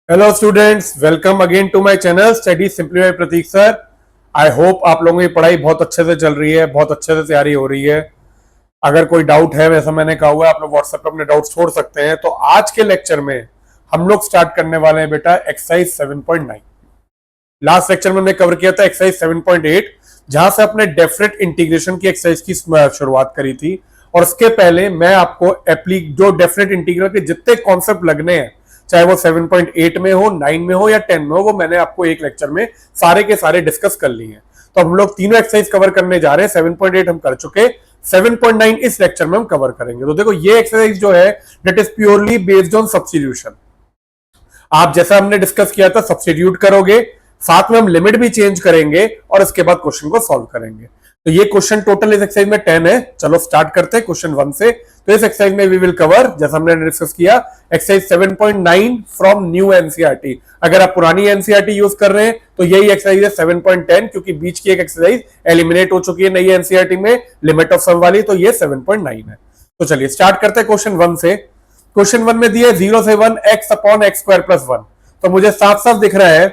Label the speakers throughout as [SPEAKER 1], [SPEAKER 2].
[SPEAKER 1] Hello students, welcome again to my channel study simplify Prateek sir. I hope आप लोगों की पढ़ाई बहुत अच्छे से चल रही है, बहुत अच्छे से तैयारी हो रही है। अगर कोई डाउट है, वैसा मैंने कहा हुआ है, आप लोग व्हाट्सएप पे अपने डाउट छोड़ सकते हैं। तो आज के लेक्चर में हम लोग स्टार्ट करने वाले हैं बेटा एक्सरसाइज 7.9। लास्ट लेक्चर में हमने कवर किया था एक्सरसाइज 7.8, जहां से अपने डेफिनेट इंटीग्रेशन की एक्सरसाइज की शुरुआत करी थी। और उसके पहले मैं आपको जो डेफिनेट इंटीग्रल के जितने कॉन्सेप्ट लगने हैं, चाहे वो 7.8 में हो, 9 में हो या 10 में हो, वो मैंने आपको एक लेक्चर में सारे के सारे डिस्कस कर लिए हैं। तो हम लोग तीनों एक्सरसाइज कवर करने जा रहे हैं। 7.8 हम कर चुके, 7.9 इस लेक्चर में हम कवर करेंगे। तो देखो, ये एक्सरसाइज जो है that is purely based on substitution. आप जैसा हमने डिस्कस किया था, सब्स्टिट्यूट करोगे, साथ में हम लिमिट भी चेंज करेंगे और उसके बाद क्वेश्चन को सॉल्व करेंगे। तो ये क्वेश्चन टोटल इस एक्सरसाइज में 10 है। चलो स्टार्ट करते हैं क्वेश्चन 1 से। तो इस एक्सरसाइज में वी विल कवर, जैसा हमने डिस्कस किया, एक्सरसाइज 7.9 फ्रॉम न्यू एनसीईआरटी। अगर आप पुरानी एनसीईआरटी यूज कर रहे हैं तो यही एक्सरसाइज है 7.10, क्योंकि बीच की एक एक्सरसाइज एलिमिनेट हो चुकी है नई एनसीईआरटी में, लिमिट ऑफ सम वाली। तो ये 7.9 है। तो चलिए स्टार्ट करते हैं क्वेश्चन 1 से। क्वेश्चन 1 में दिया 0 से 1 x upon x square plus 1। तो मुझे साफ साफ दिख रहा है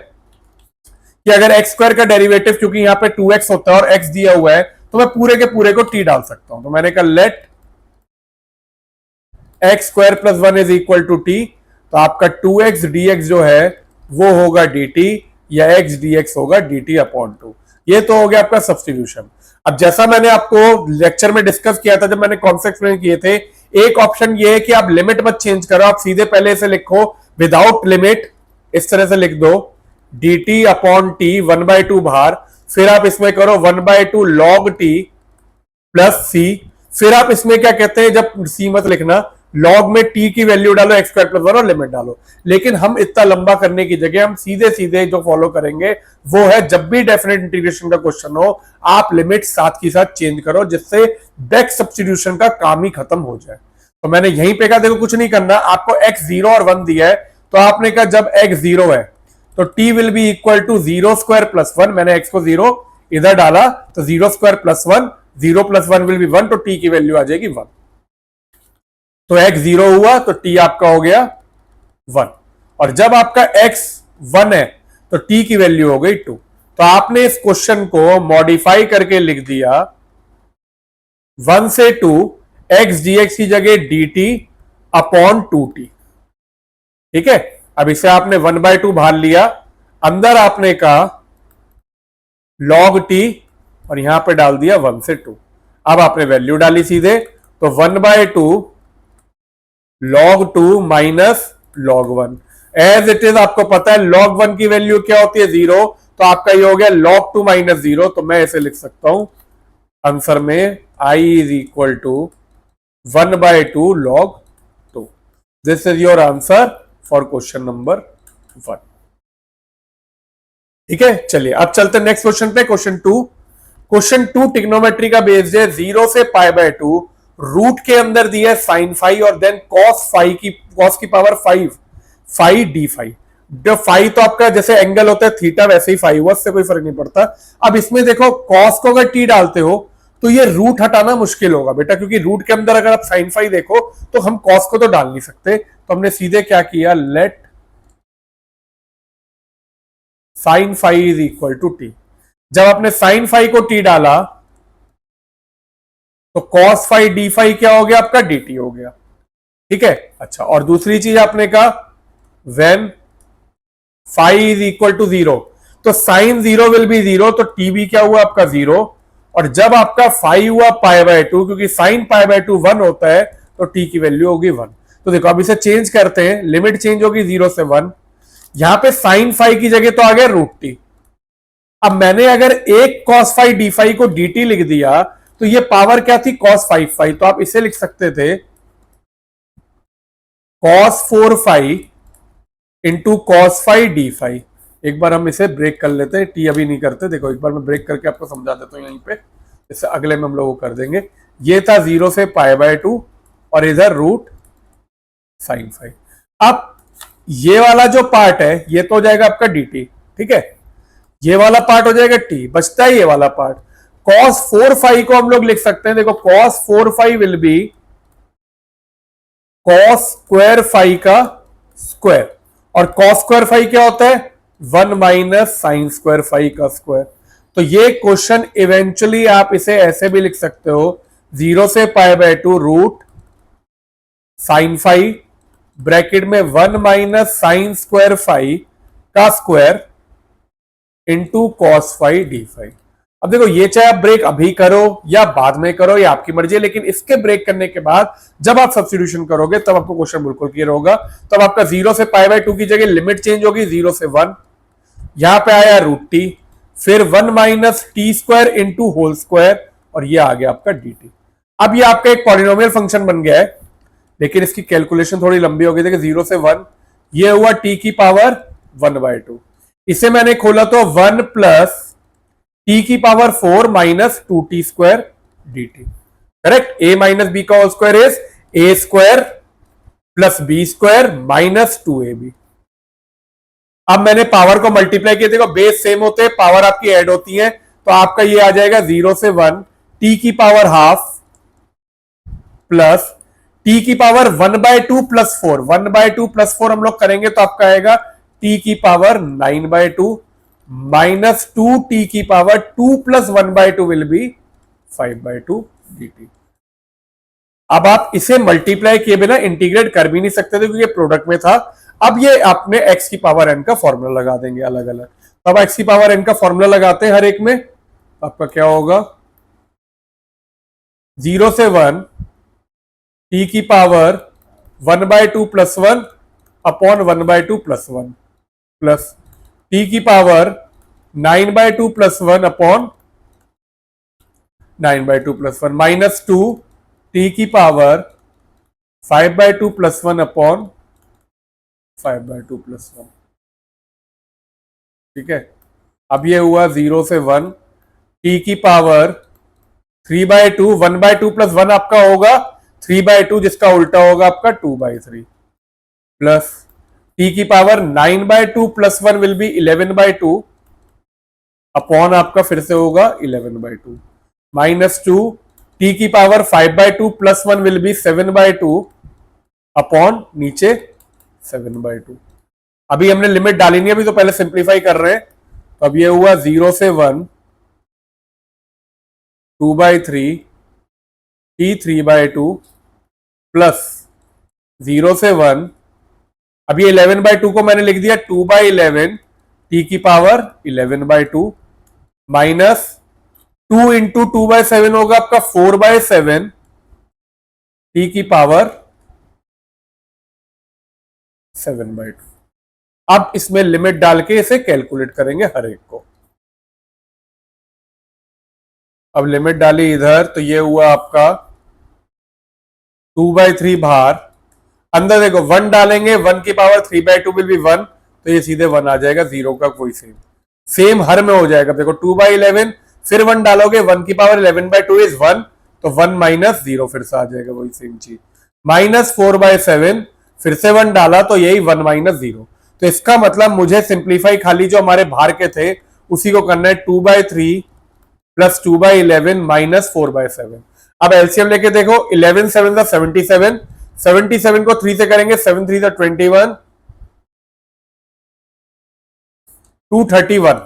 [SPEAKER 1] कि अगर एक्स स्क्वायर का डेरिवेटिव, क्योंकि यहाँ पे 2x होता है और x दिया हुआ है, तो मैं पूरे के पूरे को t डाल सकता हूं। तो मैंने कहा let x square plus 1 is equal to t. तो आपका 2x dx जो है वो होगा dt, या x dx होगा dt अपॉन 2। ये तो हो गया आपका सब्स्टिट्यूशन। अब जैसा मैंने आपको लेक्चर में डिस्कस किया था, जब मैंने कॉन्सेप्ट एक्सप्लेन किए थे, एक ऑप्शन ये है कि आप लिमिट मत चेंज करो, आप सीधे पहले से लिखो विदाउट लिमिट। इस तरह से लिख दो dt अपॉन टी, 1/2 बाहर, फिर आप इसमें करो 1/2 log t प्लस सी। फिर आप इसमें क्या कहते हैं, जब सी मत लिखना, लॉग में टी की वैल्यू डालो, एक्स स्क्वायर प्लस 1 और लिमिट डालो। लेकिन हम इतना लंबा करने की जगह हम सीधे सीधे जो फॉलो करेंगे वो है, जब भी डेफिनेट इंटीग्रेशन का क्वेश्चन हो, आप लिमिट साथ की साथ चेंज करो, जिससे बैक सब्स्टिट्यूशन का काम ही खत्म हो जाए। तो मैंने यहीं पे कहा देखो, कुछ नहीं करना, आपको एक्स 0 और 1 दिया है, तो आपने कहा जब एक्स 0 है तो t will be equal to 0 square plus 1। मैंने x को 0 इधर डाला, तो 0 square plus 1, 0 plus 1 will be 1, तो t की वैल्यू आ जाएगी 1। तो x 0 हुआ तो t आपका हो गया 1। और जब आपका x 1 है तो t की वैल्यू हो गई 2। तो आपने इस क्वेश्चन को मॉडिफाई करके लिख दिया 1 से 2 x dx की जगह dt अपॉन 2t। ठीक है, अब इसे आपने 1/2 बाहर लिया, अंदर आपने कहा log t और यहां पे डाल दिया 1 से 2। अब आपने वैल्यू डाली सीधे, तो 1/2 log 2 minus log 1। As it is आपको पता है log 1 की वैल्यू क्या होती है, 0। तो आपका ये हो गया log 2 माइनस 0। तो मैं इसे लिख सकता हूं आंसर में I is equal to 1/2 log 2। This is your answer for question number 1। ठीक है, चलिए अब चलते हैं नेक्स्ट क्वेश्चन पे, क्वेश्चन 2। क्वेश्चन 2 ट्रिग्नोमेट्री का बेस्ड है, 0 से π/2, रूट के अंदर दिया है साइन फाई और देन कॉस की पावर 5 फाई डी फाई। जो फाई तो आपका जैसे एंगल होता है थीटा, वैसे ही फाई हुआ, उससे कोई फर्क नहीं पड़ता। अब इसमें देखो, कॉस को अगर टी डालते हो तो ये रूट हटाना मुश्किल होगा बेटा, क्योंकि रूट के अंदर अगर आप साइन फाई देखो तो हम कॉस को तो डाल नहीं सकते। तो हमने सीधे क्या किया, let sine phi is equal to t. जब आपने साइन फाई को टी डाला तो कॉस फाई डी फाई क्या हो गया, आपका डी टी हो गया। ठीक है, अच्छा, और दूसरी चीज आपने कहा when phi is equal to 0, तो साइन 0 विल बी 0, तो टी भी क्या हुआ आपका 0। और जब आपका फाई हुआ π/2, क्योंकि साइन π/2 1 होता है, तो टी की वैल्यू होगी 1। तो देखो अब इसे चेंज करते हैं, लिमिट चेंज होगी 0 से 1। यहां पे साइन फाई की जगह तो आ गया रूट टी। अब मैंने अगर एक कॉस फाई डी फाई को डी टी लिख दिया, तो ये पावर क्या थी, कॉस 5 फाई। तो आप इसे लिख सकते थे cos 4 phi into cos phi d phi. एक बार हम इसे ब्रेक कर लेते हैं, टी अभी नहीं करते। देखो एक बार मैं ब्रेक करके आपको समझा देता हूं यहीं पे, इससे अगले में हम लोग कर देंगे। ये था 0 से π/2 और इधर रूट साइन फाई। अब ये वाला जो पार्ट है ये तो हो जाएगा आपका डी टी। ठीक है, ये वाला पार्ट हो जाएगा टी, बचता है ये वाला पार्ट। cos 4 फाई को हम लोग लिख सकते हैं, देखो cos 4 phi will be cos square phi का स्क्वायर। और कॉस स्क्वायर फाई क्या होता है? 1 माइनस साइन स्क्वायर फाई का स्क्वायर। तो ये क्वेश्चन इवेंचुअली आप इसे ऐसे भी लिख सकते हो, 0 से pi by 2 root sine phi bracket में 1 माइनस साइन स्क्वायर फाई का square into cos phi d phi. अब देखो, ये चाहे आप ब्रेक अभी करो या बाद में करो, या आपकी मर्जी है, लेकिन इसके ब्रेक करने के बाद जब आप सब्स्टिट्यूशन करोगे तब आपको क्वेश्चन बिल्कुल क्लियर होगा। तब आपका 0 से पाई बाय 2 की जगह लिमिट चेंज होगी, 0 से 1, यहां पे आया रूट टी, फिर 1 minus t square into whole square, और ये आ गया आपका डी टी। अब ये आपका एक पॉलिनोमियल फंक्शन बन गया है, लेकिन इसकी कैलकुलेशन थोड़ी लंबी हो गई। देखिए 0 से 1, ये हुआ टी की पावर 1/2। इसे मैंने खोला तो 1 प्लस टी की power 4 minus 2t square D T. Correct? A minus B का whole square is A square plus B square minus 2ab। अब मैंने पावर को मल्टीप्लाई किया, देखो बेस सेम होते हैं, पावर आपकी ऐड होती है, तो आपका ये आ जाएगा 0 से 1 टी की पावर हाफ प्लस टी की पावर 1/2 प्लस 4। 1/2 प्लस 4 हम लोग करेंगे तो आपका आएगा टी की पावर 9/2 माइनस 2 टी की power 2 plus 1/2 will be 5/2 dt। अब आप इसे मल्टीप्लाई किए बिना इंटीग्रेट कर भी नहीं सकते थे क्योंकि प्रोडक्ट में था। अब ये आपने x की पावर n का फॉर्मूला लगा देंगे अलग अलग। अब x की पावर n का फॉर्मूला लगाते हैं हर एक में, आपका क्या होगा? 0 से 1 टी की power 1/2 plus 1 upon 1/2 plus 1 plus T की power 9/2 plus 1 upon 9/2 plus 1 minus 2 T की पावर 5/2 प्लस 1 अपॉन 5/2 प्लस 1। ठीक है? अब ये हुआ 0 से 1 टी की पावर 3/2, 1/2 प्लस 1 आपका होगा 3/2, जिसका उल्टा होगा आपका 2/3 प्लस टी की power 9/2 plus 1 will B 11/2 upon आपका फिर से होगा 11/2 माइनस 2 टी की power 5/2 plus 1 will B 7/2 upon नीचे 7/2। अभी हमने लिमिट डाली नहीं, अभी तो पहले सिंप्लीफाई कर रहे हैं। तो अब ये हुआ 0 से 1 2/3 टी 3/2 प्लस 0 से 1, अब ये 11/2 को मैंने लिख दिया 2/11 टी की पावर 11/2 माइनस 2 इंटू 2/7 होगा आपका 4/7 टी की पावर 7/2। अब इसमें लिमिट डाल के इसे कैलकुलेट करेंगे हर एक को। अब लिमिट डाली इधर, तो ये हुआ आपका 2/3 बाहर, अंदर देखो 1 डालेंगे, 1 की पावर 3/2 विल बी 1, तो ये सीधे 1 आ जाएगा, 0 का कोई सेम हर में हो जाएगा। देखो 2/11 फिर 1 डालोगे, 1 की पावर 11/2 इज 1, तो 1 माइनस 0 फिर से आ जाएगा, वही सेम चीज। माइनस 4/7 फिर से 1 डाला तो यही 1 माइनस 0। तो इसका मतलब मुझे सिंप्लीफाई खाली जो हमारे बाहर के थे उसी को करना है, 2/3 प्लस 2/11 माइनस 4/7। अब एलसीएम लेके देखो, 11 7 का 77, 77 को 3 से करेंगे, 7 3 का 21, 231।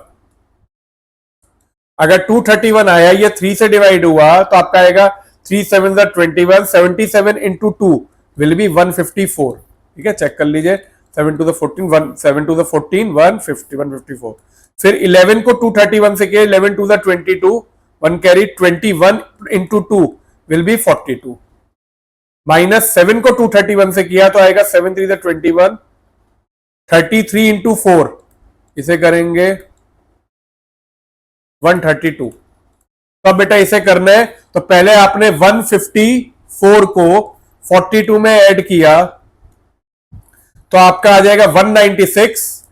[SPEAKER 1] अगर 231 आया, ये 3 से डिवाइड हुआ तो आपका आएगा 3 7 का 21, 77 इंटू 2 विल बी 154। ठीक है, चेक कर लीजिए, 7 to the 14 7 to the 14 154। फिर 11 को 231 से किया, 11 to the 22 1 carry, 21 into 2 will be 42 minus 7 को 231 से किया तो आएगा 7 3 the 21, 33 इंटू 4 इसे करेंगे 132। तो अब बेटा इसे करना है तो पहले आपने 154 को 42 में ऐड किया तो आपका आ जाएगा 196,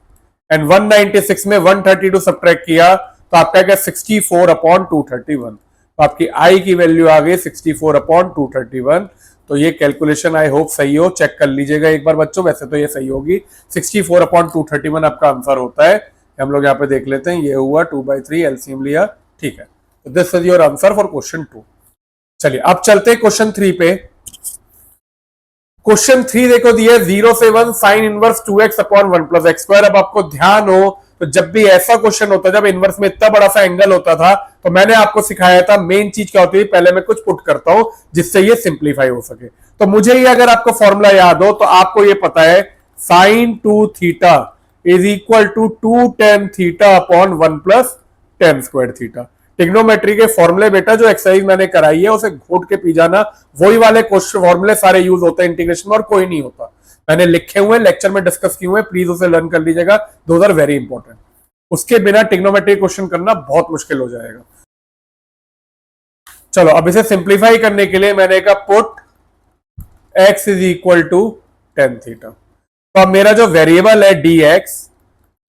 [SPEAKER 1] एंड 196 में 132 सब्ट्रैक्ट किया तो आपका आएगा 64/231। तो आपकी आई की वैल्यू आ गई 64/231। तो ये कैलकुलेशन आई होप सही हो, चेक कर लीजिएगा एक बार बच्चों, वैसे तो ये सही होगी। 64/231 आपका आंसर होता है। हम लोग यहाँ पे देख लेते हैं, ये हुआ 2/3 एलसीएम लिया। ठीक है, तो this is your answer for question 2। चलिए अब चलते हैं क्वेश्चन 3 पे। क्वेश्चन 3 देखो दिया 0 से 1 sine inverse 2x upon 1 plus x square. अब आपको ध्यान हो तो जब भी ऐसा क्वेश्चन होता है, जब इनवर्स में इतना बड़ा सा एंगल होता था, तो मैंने आपको सिखाया था मेन चीज क्या होती है, पहले मैं कुछ पुट करता हूं जिससे ये सिंप्लीफाई हो सके। तो मुझे ये अगर आपको फॉर्मूला याद हो तो आपको ये पता है sine 2 theta is equal to 2 tan theta upon 1 plus tan square theta. Trigonometry के फॉर्मूले बेटा जो एक्सरसाइज मैंने कराई है उसे घोट के पी जाना, वही वाले क्वेश्चन फॉर्मूले सारे यूज होते हैं इंटीग्रेशन में और कोई नहीं होता। मैंने लिखे हुए लेक्चर में डिस्कस किए हुए, प्लीज उसे लर्न कर लीजिएगा, दोज आर वेरी इंपॉर्टेंट। उसके बिना टिग्नोमेट्री क्वेश्चन करना बहुत मुश्किल हो जाएगा। चलो अब इसे सिंप्लीफाई करने के लिए मैंने कहा put x is equal to tan theta. तो अब मेरा जो वेरिएबल है dx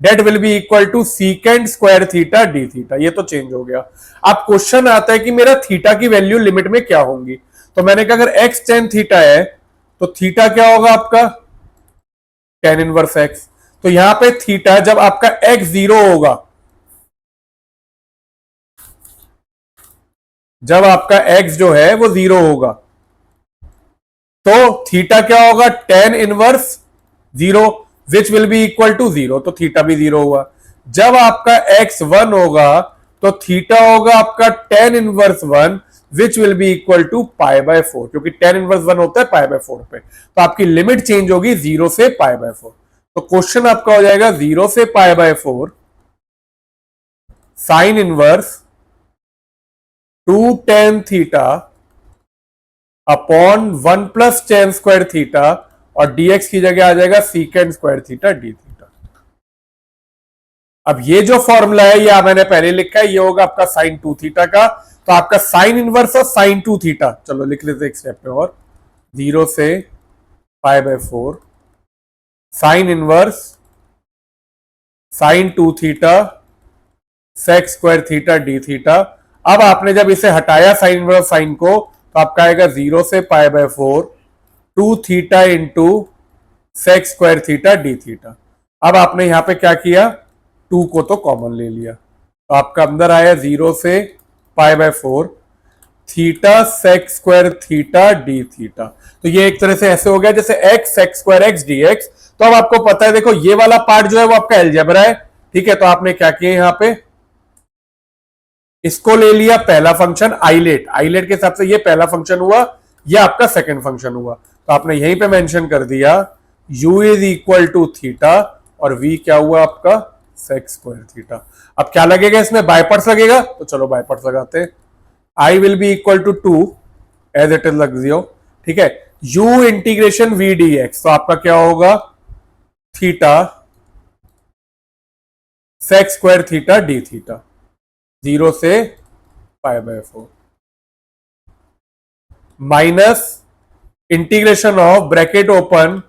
[SPEAKER 1] that will be equal to secant square theta D theta. ये तो चेंज हो गया। अब क्वेश्चन आता है कि मेरा थीटा की वैल्यू लिमिट में क्या होंगी। तो मैंने कहा अगर x टेन थीटा है तो थीटा क्या होगा आपका टेन इनवर्स x। तो यहां पे थीटा जब आपका x जीरो होगा, जब आपका x जो है वो जीरो होगा तो थीटा क्या होगा tan inverse zero which will be equal to zero. तो थीटा भी जीरो हुआ। जब आपका x वन होगा तो थीटा होगा आपका tan inverse one which will be equal to pi by four, क्योंकि टेन इनवर्स वन होता है पाई बाय फोर पे। तो आपकी लिमिट चेंज होगी जीरो से पाई बाय फोर। तो क्वेश्चन आपका हो जाएगा जीरो से pi by four sine inverse two tan theta upon one plus tan square theta और dx की जगह आ जाएगा सीकेंड स्क्वायर थीटा डी थीटा। अब ये जो फॉर्मूला है ये मैंने पहले लिखा है, ये होगा आपका साइन टू थीटा का। तो आपका साइन इनवर्स और साइन टू थीटा, चलो लिख लेते एक स्टेप पे और, जीरो से pi by four sine inverse sine two theta sec square theta D theta. अब आपने जब इसे हटाया साइन इनवर्स साइन को तो आपका आएगा जीरो से pi by four two theta into sec square theta D theta. अब आपने यहां पे क्या किया, टू को तो कॉमन ले लिया, तो आपका अंदर आया जीरो से pi by four theta sec square theta D theta. तो ये एक तरह से ऐसे हो गया जैसे x sec square x d x. तो अब आपको पता है देखो ये वाला पार्ट जो है वो आपका अलजेब्रा है, ठीक है। तो आपने क्या किया यहां पे, इसको ले लिया पहला फंक्शन आइलेट, आइलेट के हिसाब से ये पहला फंक्शन हुआ, ये आपका सेकंड फंक्शन हुआ। तो आपने यहीं पे मेंशन कर दिया u is equal to theta और v क्या हुआ आपका सेक स्क्वायर थीटा। अब क्या लगेगा इसमें, बाय पार्ट्स लगेगा, तो चलो बाय पार्ट्स लगाते हैं। i will be equal to two as it is लग दियो, ठीक है। u इंटीग्रेशन v dx, तो आपका क्या होगा theta sec square theta D theta, zero से pi by four minus integration of bracket open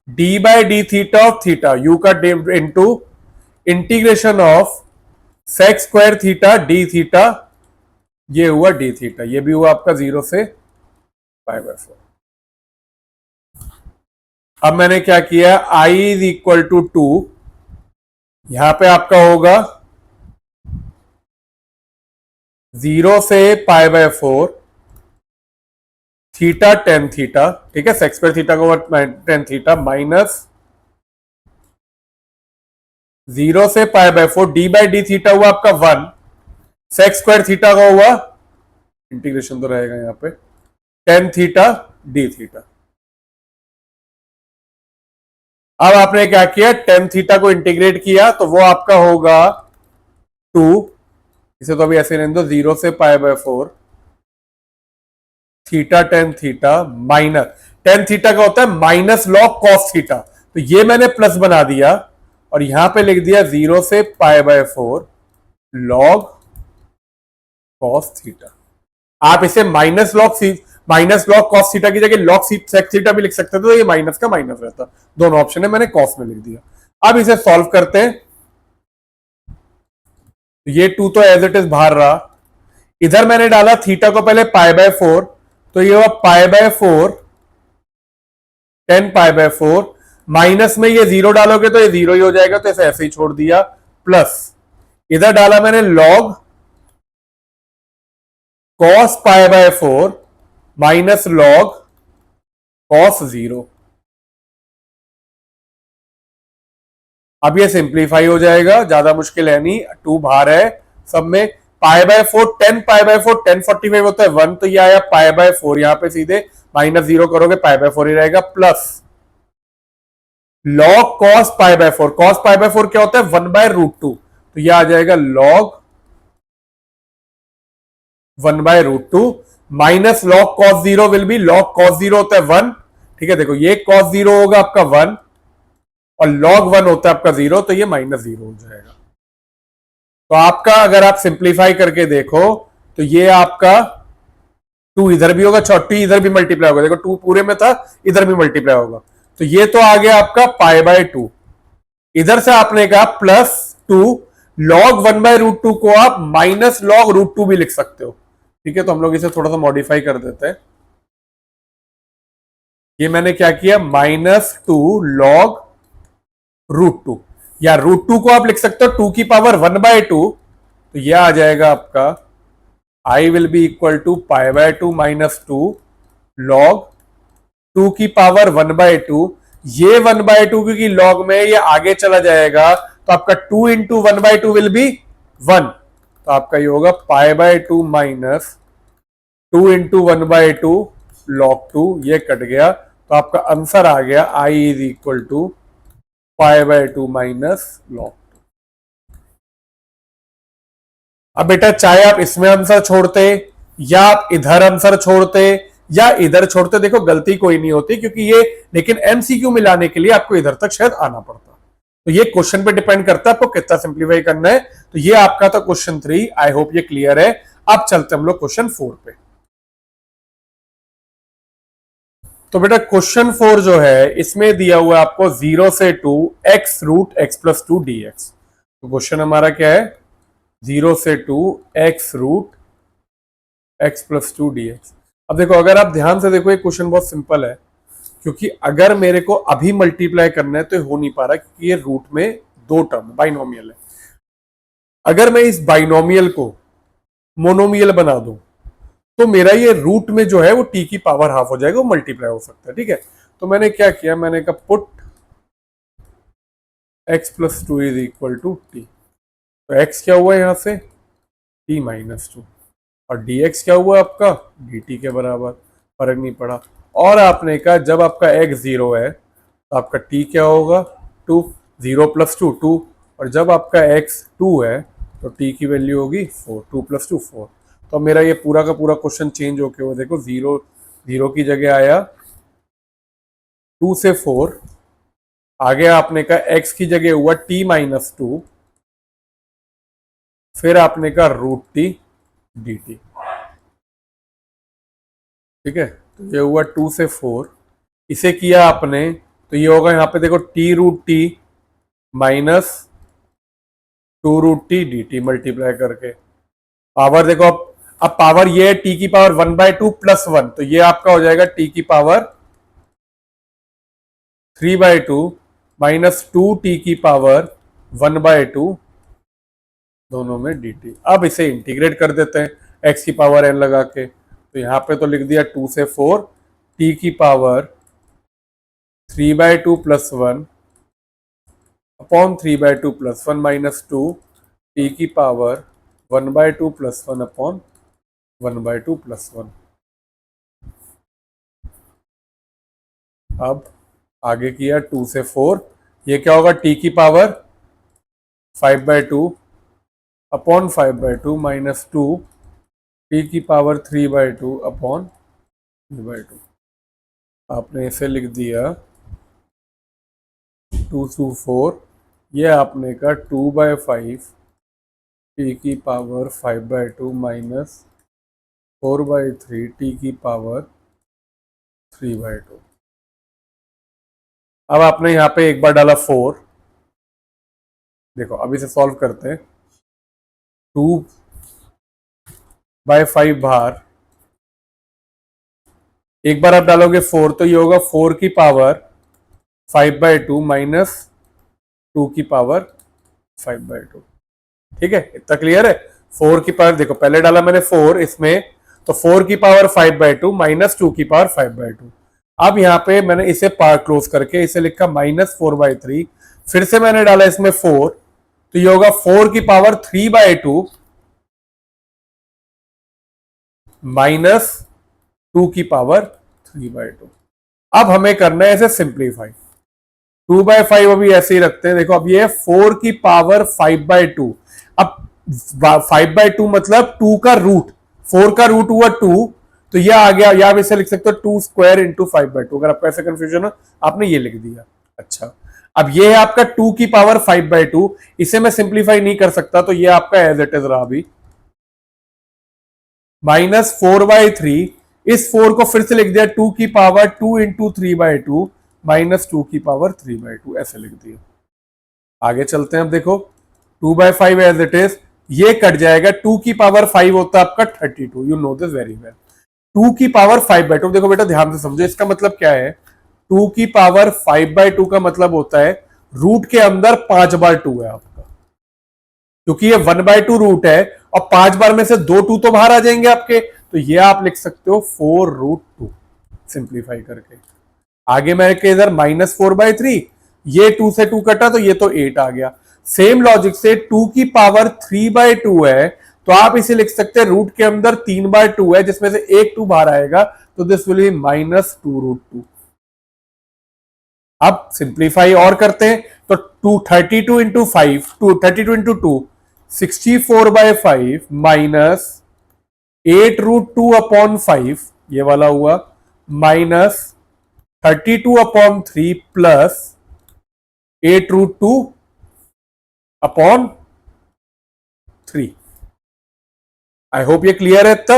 [SPEAKER 1] D by D theta of theta U का into integration of sec square theta D theta, ये हुआ D theta, ये भी हुआ आपका zero से pi by four. अब मैंने क्या किया, I is equal to to, यहां पे आपका होगा जीरो से pi by four theta tan theta, ठीक है, सेक स्क्वायर थीटा को टेन थीटा माइनस जीरो से pi by four D by D theta हुआ आपका वन, सेक स्क्वायर थीटा का हुआ इंटीग्रेशन तो रहेगा यहां पे टेन थीटा डी थीटा। अब आपने क्या किया, टेन थीटा को इंटीग्रेट किया तो वो आपका होगा टू, इसे तो अभी ऐसे रहने दो, जीरो से pi by four theta tan theta minus tan theta का होता है माइनस लॉग कॉस थीटा, तो ये मैंने प्लस बना दिया और यहां पे लिख दिया जीरो से pi by four log cos theta. आप इसे माइनस लॉग कॉस थीटा की जगह लॉग सेक थीटा भी लिख सकते थे, तो ये माइनस का माइनस रहता, दोनों ऑप्शन है, मैंने कॉस में लिख दिया। अब इसे सॉल्व करते हैं, ये टू तो एज इट इज बाहर रहा, इधर मैंने डाला थीटा को पहले पाई बाय फोर, तो ये हुआ पाई by four ten pi by four, minus में ये जीरो डालोगे तो ये जीरो ही हो जाएगा, तो इसे ऐसे ही छोड़ दिया, प्लस इधर डाला मैंने log cos pi by four minus log cos 0। अब ये सिंप्लीफाई हो जाएगा, ज्यादा मुश्किल है नहीं, 2 बाहर है सब में। पाई बाय 4, 10 पाई बाय 4, 1045 होता है 1, तो ये आया पाई बाय 4, यहां पे सीधे -0 करोगे पाई बाय 4 ही रहेगा, plus log cos pi by 4। Cos pi by 4 क्या होता है? 1/√2, तो ये आ जाएगा log 1/√2 minus log cos 0 will be, log cos 0 होता है 1, ठीक है। देखो ये कॉस 0 होगा आपका 1 और log 1 होता है आपका 0, तो ये -0 हो जाएगा। तो आपका अगर आप सिंप्लीफाई करके देखो तो ये आपका 2 इधर भी होगा, 2 इधर भी मल्टीप्लाई होगा, देखो 2 पूरे में था, इधर भी मल्टीप्लाई होगा, तो ये तो आ गया आपका π/2। इधर से आपने कहा +2, log 1/√2 को आप -log√2 भी लिख सकते हो, ठीक है। तो हम लोग इसे थोड़ा सा मॉडिफाई कर देते हैं। ये मैंने क्या किया, -2 log √2, या √2 को आप लिख सकते हो 2 की पावर 1/2, तो यह आ जाएगा आपका I will be equal to π/2 -2 log 2 की पावर 1/2। ये 1/2 क्योंकि log में ये आगे चला जाएगा, तो आपका 2 इंटू 1/2 विल बी 1, तो आपका ये होगा π/2 -2 इंटू 1/2 log 2, ये कट गया, तो आपका आंसर आ गया I is equal to π/2 -log। अब बेटा चाहे आप इसमें आंसर छोड़ते या आप इधर आंसर छोड़ते या इधर छोड़ते, देखो गलती कोई नहीं होती, क्योंकि ये लेकिन एमसीक्यू में लाने के लिए आपको इधर तक शायद आना पड़ता। तो ये क्वेश्चन पे डिपेंड करता है आपको कितना सिंप्लीफाई करना है। तो ये आपका था क्वेश्चन 3, आई होप ये क्लियर है। अब चलते हम लोग क्वेश्चन 4 पे। तो बेटा क्वेश्चन 4 जो है इसमें दिया हुआ है आपको 0 से 2 x√x+2 dx। तो क्वेश्चन हमारा क्या है, 0 से 2 x√x+2 dx। अब देखो अगर आप ध्यान से देखो ये क्वेश्चन बहुत सिंपल है, क्योंकि अगर मेरे को अभी मल्टीप्लाई करना है तो हो नहीं पा रहा, क्योंकि ये रूट में 2 टर्म बाइनोमियल है। अगर मैं इस बाइनोमियल को मोनोमियल बना दूं तो मेरा ये रूट में जो है वो t की पावर हाफ हो जाएगा, वो मल्टीप्लाई हो सकता है, ठीक है। तो मैंने क्या किया, मैंने कहा put x+2 is equal to t। तो x क्या हुआ यहां से, t -2, और dx क्या हुआ आपका dt के बराबर, फर्क नहीं पड़ा। और आपने कहा जब आपका x 0 है तो आपका t क्या होगा 2, 0 + 2 2, और जब आपका x 2 है तो t की वैल्यू होगी 4, 2 + 2 4। तो मेरा ये पूरा का पूरा क्वेश्चन चेंज होके वो देखो 0 0 की जगह आया 2 से 4, आगे आपने कहा x की जगह हुआ t -2, फिर आपने कहा √t dt, ठीक है। तो ये हुआ 2 से 4, इसे किया आपने तो ये होगा यहाँ पे देखो t√t -2√t dt मल्टीप्लाई करके, पावर देखो अब पावर ये है t की पावर 1/2 + 1, तो ये आपका हो जाएगा t की पावर 3/2 -2t की पावर 1/2 दोनों में dt। अब इसे इंटीग्रेट कर देते हैं x की पावर n लगा के, तो यहां पे तो लिख दिया 2 से 4 t की पावर 3/2 + 1 अपॉन 3/2 + 1 -2 t की पावर 1/2 + 1 अपॉन 1/2 + 1। अब आगे किया 2 से 4, ये क्या होगा t की पावर 5/2 अपॉन 5/2 -2 t की पावर 3/2 अपॉन 3/2। आपने इसे लिख दिया 2 to 4, ये आपने का 2/5 t की पावर 5/2 -4/3 t की पावर 3/2। अब आपने यहाँ पे एक बार डाला 4, देखो अब इसे सॉल्व करते हैं, 2/5 बाहर, एक बार आप डालोगे 4 तो ये होगा 4 की पावर 5/2 -2 की पावर 5/2, ठीक है। इतना क्लियर है। 4 की पावर देखो पहले डाला मैंने 4 इसमें, तो 4 की पावर 5/2 -2 की पावर 5/2, अब यहां पे मैंने इसे पार क्लोज करके इसे लिखा -4/3, फिर से मैंने डाला इसमें 4, तो ये होगा 4 की पावर 3/2 -2 की पावर 3/2। अब हमें करना है इसे सिंप्लीफाई। 2/5 अभी ऐसे ही रखते हैं। देखो अब ये 4 की पावर 5/2। अब 5/2 मतलब 2 का रूट, 4 का रूट हुआ 2, तो ये आ गया, या आप इसे लिख सकते हो 2² × 5/2। अगर आपको ऐसा कंफ्यूजन हो आपने ये लिख दिया। अच्छा, अब ये है आपका 2 की पावर 5/2, इसे मैं सिंप्लीफाई नहीं कर सकता, तो ये आपका एज इट इज रहा अभी -4/3। इस 4 को फिर से लिख दिया 2 की पावर 2 × 3/2 -2 की पावर 3/2, ऐसे लिख दिया। आगे चलते हैं। अब देखो 2/5 एज इट इज, ये कट जाएगा। 2 की पावर 5 होता है आपका 32, you know this very well. 2 की पावर 5/2, देखो बेटा ध्यान से समझो, इसका मतलब क्या है। 2 की पावर 5/2 का मतलब होता है रूट के अंदर 5 बार 2 है आपका, क्योंकि ये 1/2 रूट है, और 5 बार में से 2 2 तो बाहर आ जाएंगे आपके, तो ये आप लिख सकते हो 4√2 सिंप्लीफाई करके। आगे मैं के इधर -4/3, ये 2 से 2 कटा तो ये तो 8 आ गया। सेम लॉजिक से 2 की पावर 3/2 है, तो आप इसे लिख सकते हैं रूट के अंदर 3/2 है, जिसमें से एक 2 बाहर आएगा, तो दिस विल बी -2√2। अब सिंप्लीफाई और करते हैं, तो 32 × 2 64/5 -8√2/5, ये वाला हुआ, -32/3 +8√2/3। आई होप ये क्लियर है। इतना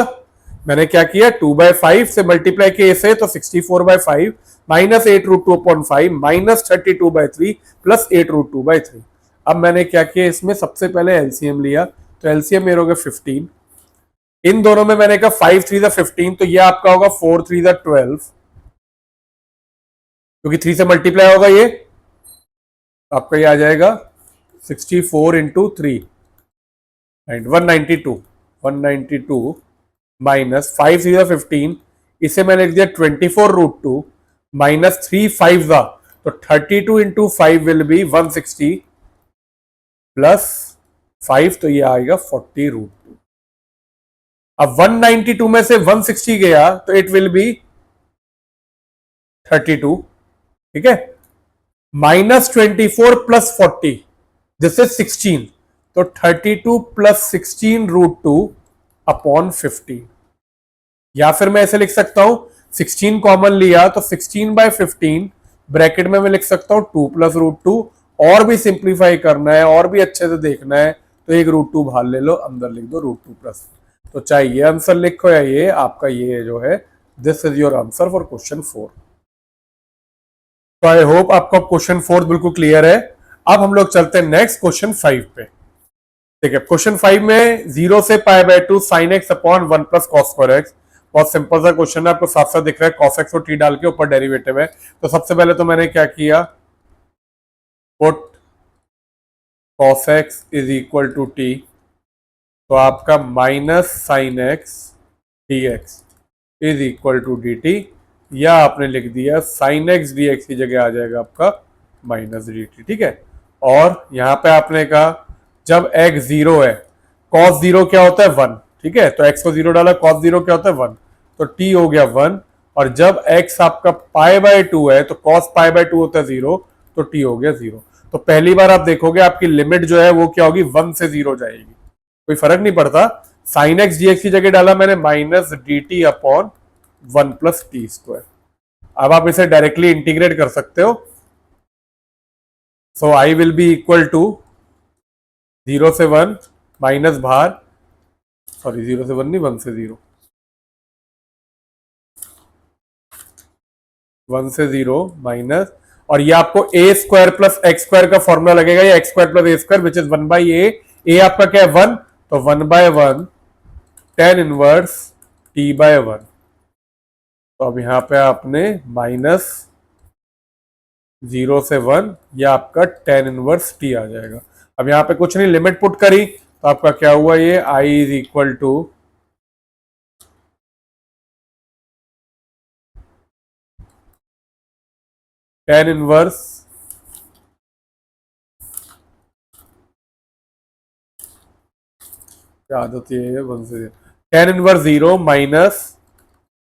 [SPEAKER 1] मैंने क्या किया, 2/5 से मल्टीप्लाई किए इसे, तो 64/5 -8√2/5 -32/3 +8√2/3। अब मैंने क्या किया, इसमें सबसे पहले एलसीएम लिया, तो एलसीएम मेरे हो गया 15। इन दोनों में मैंने कहा 5 3 15, तो ये आपका होगा 4 3 12, क्योंकि 3 से मल्टीप्लाई होगा ये, आपका ये आ जाएगा 64 × 3 एंड 192 -5 3 15, इसे मैंने लिख दिया 24√2 -3 5 तो 32 × 5 विल बी 160 +5, तो ये आएगा 40√2। अब 192 में से 160 गया तो इट विल बी 32, ठीक है। -24 +40, दिस इज 16, तो 32 + 16√2/15। या फिर मैं ऐसे लिख सकता हूं, 16 कॉमन लिया तो 16/15 ब्रैकेट में मैं लिख सकता हूं 2 + √2। और भी सिंप्लीफाई करना है और भी अच्छे से देखना है, तो एक √2 बाहर ले लो, अंदर लिख दो √2+। तो चाहे ये आंसर लिखो या ये आपका, ये जो है this is your answer for question 4। तो आई होप आपका क्वेश्चन 4 बिल्कुल क्लियर है। अब हम लोग चलते हैं नेक्स्ट क्वेश्चन 5 पे। ठीक है, क्वेश्चन 5 में 0 से π/2 sin x अपॉन 1 + cos²x, बहुत सिंपल सा क्वेश्चन है, आपको साथ साथ दिख रहा है cos x और t डाल के ऊपर डेरिवेटिव है। तो सबसे पहले तो मैंने क्या किया, पुट cos x = t, तो आपका -sin x dx = dt, या आपने लिख दिया sin x dx की जगह आ जाएगा आपका -dt, ठीक है। और यहां पे आपने कहा जब x 0 है, cos 0 क्या होता है 1, ठीक है, तो x को 0 डाला, cos 0 क्या होता है 1, तो t हो गया 1। और जब x आपका π/2 है, तो cos π/2 होता है 0, तो t हो गया 0। तो पहली बार आप देखोगे आपकी लिमिट जो है वो क्या होगी, 1 से 0 जाएगी, कोई फर्क नहीं पड़ता। sin x dx की जगह डाला मैंने -dt/1 + t²। अब आप इसे डायरेक्टली इंटीग्रेट कर सकते हो। So I will be equal to 0 से 1 माइनस बाहर, सॉरी 0 से 1 नहीं, 1 से 0, 1 से 0 माइनस, और ये आपको a² + x² का फॉर्मूला लगेगा, या x² + a² which is 1/a। a आपका क्या है 1, तो 1/1 tan इनवर्स t/1। तो अब यहां पे आपने -0 से 1, या आपका tan इनवर्स t आ जाएगा। अब यहां पे कुछ नहीं, लिमिट पुट करी, तो आपका क्या हुआ, ये i = tan इनवर्स क्या आदत ये है, वन से tan inverse 0 minus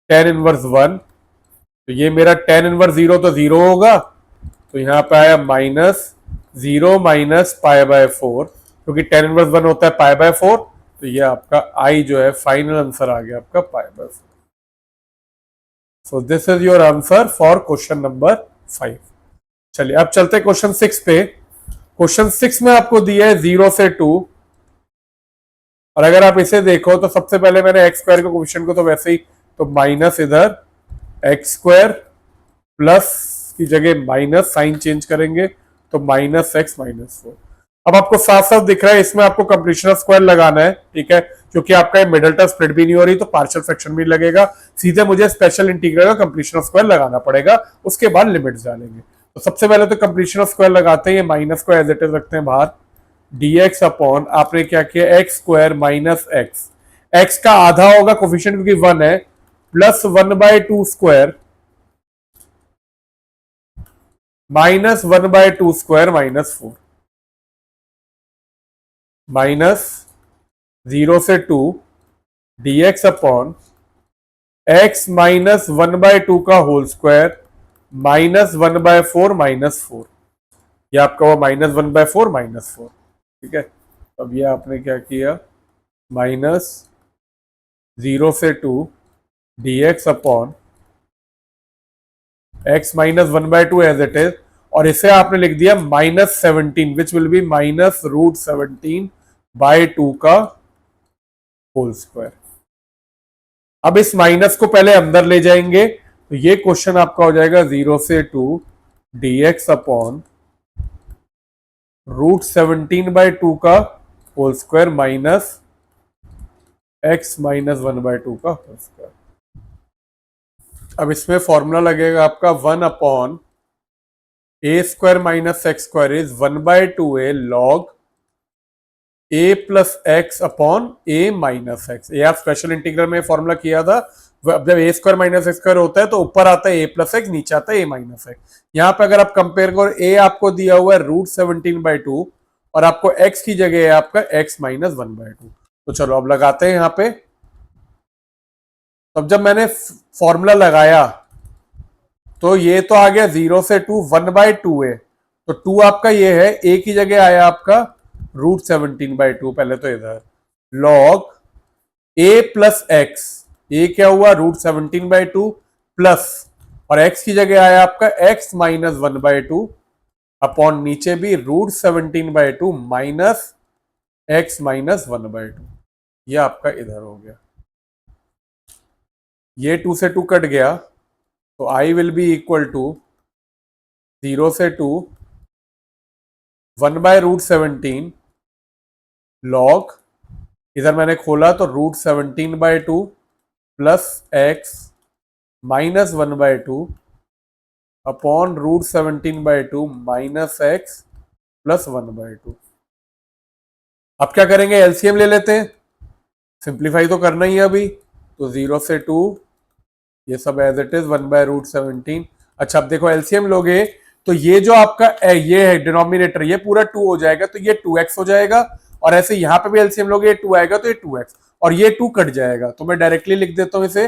[SPEAKER 1] tan inverse 1। तो ये मेरा tan इनवर्स 0 तो 0 होगा, तो यहाँ पे आया माइनस 0 माइनस पाई बाय 4, क्योंकि tan इनवर्स 1 होता है पाई बाय 4, तो ये आपका आई जो है फाइनल आंसर आ गया आपका pi by 4। So this is your answer for question number 5। चलिए अब चलते क्वेश्चन 6 पे। क्वेश्चन 6 में आपको दिया है 0 से 2, और अगर आप इसे देखो तो सबसे पहले मैंने एक्स स्क्वायर के कोफिशिएंट को तो वैसे ही, तो माइनस इधर एक्स स्क्वायर प्लस की जगह माइनस साइन चेंज करेंगे, तो माइनस एक्स माइनस 4। अब आपको साफ साफ दिख रहा है इसमें आपको कंप्लीशन ऑफ स्क्वायर लगाना है, ठीक है, क्योंकि आपका मिडिल टर्म स्प्लिट भी नहीं हो रही तो पार्शियल फ्रैक्शन भी लगेगा, सीधे मुझे स्पेशल इंटीग्रल का कंप्लीशन ऑफ स्क्वायर लगाना पड़ेगा, उसके बाद लिमिट्स डालेंगे। तो सबसे पहले तो कंप्लीशन ऑफ स्क्वायर लगाते हैं, ये माइनस को एज इट इज रखते हैं बाहर, dx अपॉन आपने क्या किया x square minus x, x का आधा होगा कोफिशिएंट क्योंकि 1 है, plus 1/2 square minus 1/2 square minus 4, minus 0 से 2 dx अपॉन एक्स माइनस 1/2 का होल स्क्वायर माइनस 1/4 माइनस 4, ये आपका हुआ माइनस 1/4 माइनस 4, ठीक है। अब ये आपने क्या किया माइनस 0 से 2 dx upon x minus 1/2 as it is, और इसे आपने लिख दिया minus 17 which will be minus root 17/2 का होल स्क्वायर। अब इस माइनस को पहले अंदर ले जाएंगे, तो ये क्वेश्चन आपका हो जाएगा 0 से 2 dx अपॉन रूट 17/2 का whole square minus x minus 1/2 का होल स्क्वायर। अब इसमें फॉर्मूला लगेगा आपका 1 upon A square minus x square is 1/2a log A plus x upon A minus x. ये आप स्पेशल इंटीग्रल में फॉर्मूला किया था, जब ए स्क्वायर माइनस एक्स स्क्वायर होता है तो ऊपर आता है ए प्लस एक्स, नीचे आता है ए माइनस एक्स। यहाँ पे अगर आप कंपेयर करो, ए आपको दिया हुआ है रूट 17/2 और आपको एक्स की जगह है आपका एक्स माइनस 1/2। तो चलो अब लगाते हैं यहाँ पे। तब जब मैंने फॉर्मूला लगाया तो ये तो आ गया 0 से 2 1/2 है, तो 2 आपका ये है, ए की जगह आया आपका रूट 17/2, पहले तो इधर लॉग ए प्लस एक्स, ए क्या हुआ रूट 17/2 प्लस, और एक्स की जगह आया आपका एक्स माइनस 1/2 अपॉन नीचे भी रूट 17/2 माइनस एक्स माइनस 1/2। ये आपका इधर हो गया, ये 2 से 2 कट गया, तो I will be equal to 0 से 2 1/√17 लॉग, इधर मैंने खोला तो root 17/2 plus x minus 1/2 upon root 17/2 minus x plus 1/2। अब क्या करेंगे, एलसीएम ले लेते हैं, सिंप्लीफाई तो करना ही है अभी, तो 0 से 2 ये सब एज इट इज 1/√17। अच्छा अब देखो एलसीएम लोगे तो ये जो आपका ये है डिनोमिनेटर, ये पूरा 2 हो जाएगा, तो ये 2x हो जाएगा, और ऐसे यहां पे भी एलसीएम लोगे 2 आएगा तो ये 2x, और ये 2 कट जाएगा, तो मैं डायरेक्टली लिख देता हूं इसे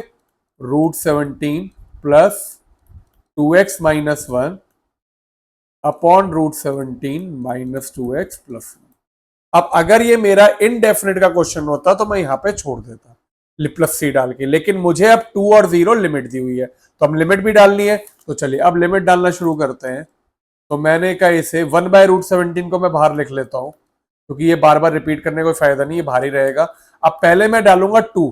[SPEAKER 1] root 17 plus 2x minus 1 upon root 17 minus 2x plus 1। अब अगर ये मेरा इनडेफिनेट का क्वेश्चन होता तो मैं यहां पे छोड़ देता प्लस सी डाल के, लेकिन मुझे अब 2 और 0 लिमिट दी हुई है, तो हम लिमिट भी डालनी है, तो चलिए अब लिमिट डालना शुरू करते हैं। तो मैंने कहा इसे 1/√17 को मैं बाहर लिख लेता हूं, क्योंकि ये बार बार रिपीट करने का कोई फायदा नहीं, ये बाहर ही रहेगा। अब पहले मैं डालूंगा 2,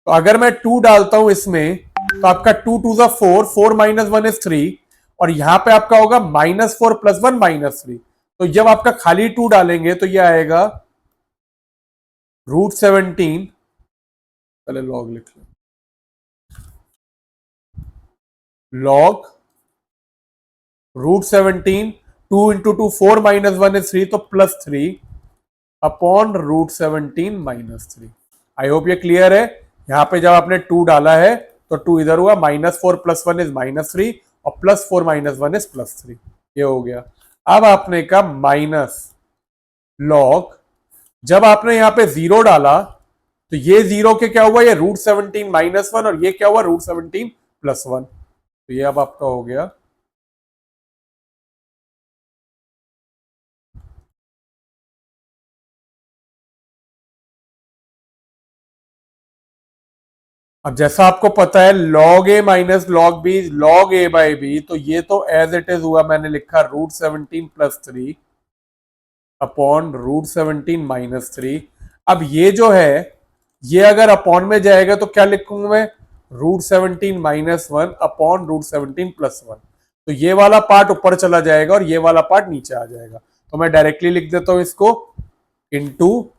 [SPEAKER 1] तो अगर मैं 2 डालता हूं इसमें तो आपका 2 2 ज़ा 4, 4 माइनस 1 इज 3, और यहां पे आपका होगा -4 + 1 -3। तो जब आपका खाली 2 डालेंगे तो ये आएगा रूट 17, पहले लॉग लिख लो, लॉग रूट 17, 2 × 2 4 माइनस 1 इज 3, तो plus 3 upon root 17 minus 3। I hope ये क्लियर है। यहां पे जब आपने 2 डाला है तो 2 इधर हुआ, -4 + 1 इज -3, और +4 - 1 इज +3, ये हो गया। अब आपने कहा माइनस लॉग, जब आपने यहां पे 0 डाला तो ये 0 के क्या हुआ, ये √17 - 1 और ये क्या हुआ √17 + 1, तो ये अब आपका हो गया। अब जैसा आपको पता है log a - log b log a/b, तो ये तो एज इट इज हुआ, मैंने लिखा √17 + 3 अपॉन √17 - 3। अब ये जो है ये अगर अपॉन में जाएगा तो क्या लिखूंगा मैं, √17 - 1 अपॉन √17 + 1, तो ये वाला पार्ट ऊपर चला जाएगा और ये वाला पार्ट नीचे आ जाएगा। तो मैं डायरेक्टली लिख देता हूं इसको, इनटू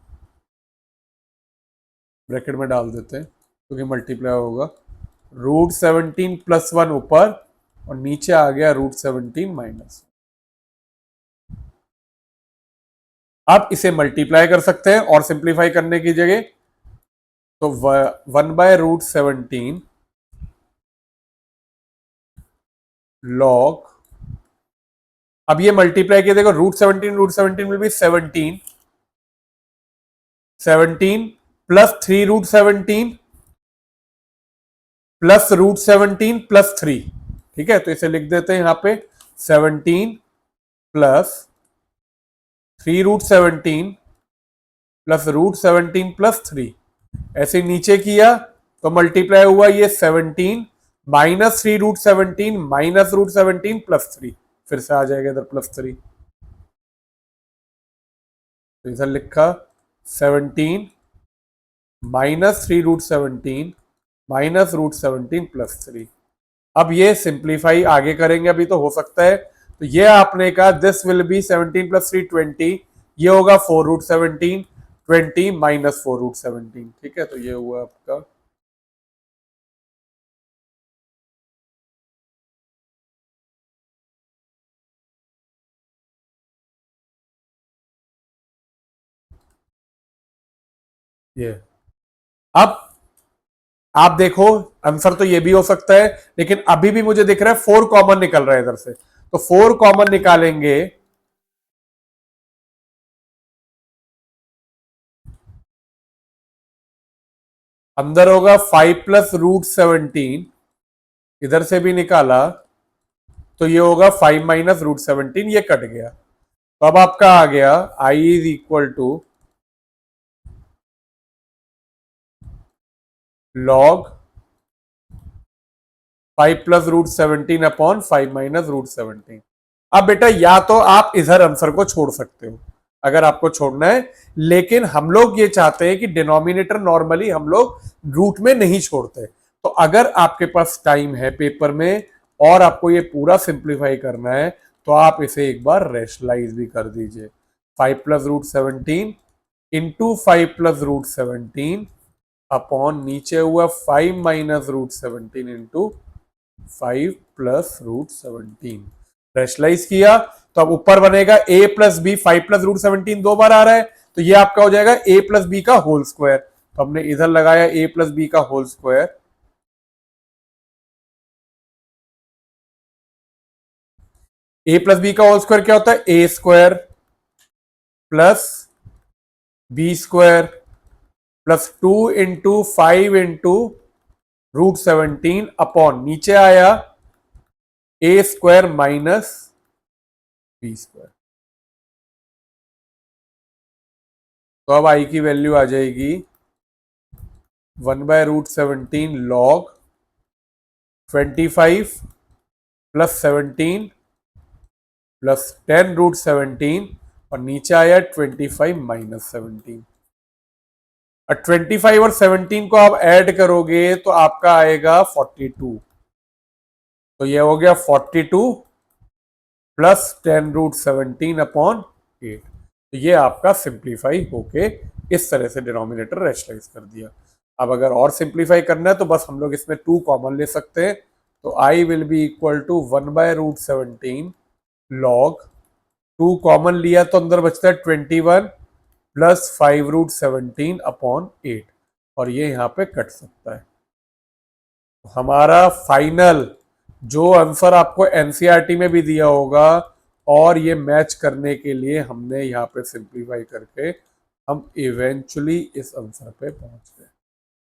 [SPEAKER 1] ब्रैकेट में डाल देते हैं क्योंकि मल्टीप्लाई होगा, √17 + 1 ऊपर और नीचे आ गया √17 - आप इसे मल्टीप्लाई कर सकते हैं और सिंप्लीफाई करने की जगह, तो 1/√17 लॉग, अब ये मल्टीप्लाई किया, देखो √17 विल बी 17 प्लस 3√17 प्लस √17 + 3, ठीक है, तो इसे लिख देते हैं यहां पे 17 प्लस 3√17 प्लस √17 + 3, ऐसे नीचे किया तो मल्टीप्लाई हुआ ये 17 - 3√17 - √17 + 3, फिर से आ जाएगा इधर +3, तो इधर लिखा 17 - 3√17 - √17 + 3। अब ये सिंप्लीफाई आगे करेंगे, अभी तो हो सकता है, तो ये आपने कहा दिस विल बी 17 + 3 20, ये होगा 4√17 20 - 4√17, ठीक है, तो ये हुआ आपका। ये अब आप देखो, आंसर तो ये भी हो सकता है, लेकिन अभी भी मुझे दिख रहा है 4 कॉमन निकल रहा है इधर से, तो 4 कॉमन निकालेंगे, अंदर होगा 5 + √17, इधर से भी निकाला तो ये होगा 5 - √17, ये कट गया, तो अब आपका आ गया I is equal to log 5 + √17 upon 5 - √17। अब बेटा या तो आप इधर आंसर को छोड़ सकते हो अगर आपको छोड़ना है, लेकिन हम लोग ये चाहते हैं कि डिनोमिनेटर नॉर्मली हम लोग रूट में नहीं छोड़ते, तो अगर आपके पास टाइम है पेपर में और आपको ये पूरा सिंप्लीफाई करना है तो आप इसे एक बार रेशनलाइज भी कर दीजिए, 5 + √17 इंटू 5 + √17 अपॉन नीचे हुआ 5 - √17 इंटू 5 + √17, रेशनलाइज किया तो अब ऊपर बनेगा a + b, 5 + √17 दो बार आ रहा है तो ये आपका हो जाएगा a + b का होल स्क्वायर, तो हमने इधर लगाया a + b का होल स्क्वायर, a + b का होल स्क्वायर क्या होता है, a² plus b² plus 2 into 5 into √17 upon नीचे आया a² माइनस b², तो अब i की वैल्यू आ जाएगी 1/√17 लॉग 25 प्लस 17 प्लस 10√17 और नीचे आया 25 - 17, और 25 और 17 को आप ऐड करोगे तो आपका आएगा 42, तो ये हो गया 42 प्लस 10√17 अपॉन 8, तो ये आपका सिंप्लीफाई होके इस तरह से डिनोमिनेटर रेशनलाइज कर दिया। अब अगर और सिंप्लीफाई करना है तो बस हम लोग इसमें 2 कॉमन ले सकते हैं, तो i will be equal to 1/√17 log 2 common लिया तो अंदर बचता है 21 प्लस 5√17 अपॉन 8, और ये यहाँ पे कट सकता है, तो हमारा फाइनल जो आंसर आपको एनसीईआरटी में भी दिया होगा और ये मैच करने के लिए हमने यहाँ पे सिंप्लीफाई करके हम इवेंचुअली इस आंसर पे पहुंच गए।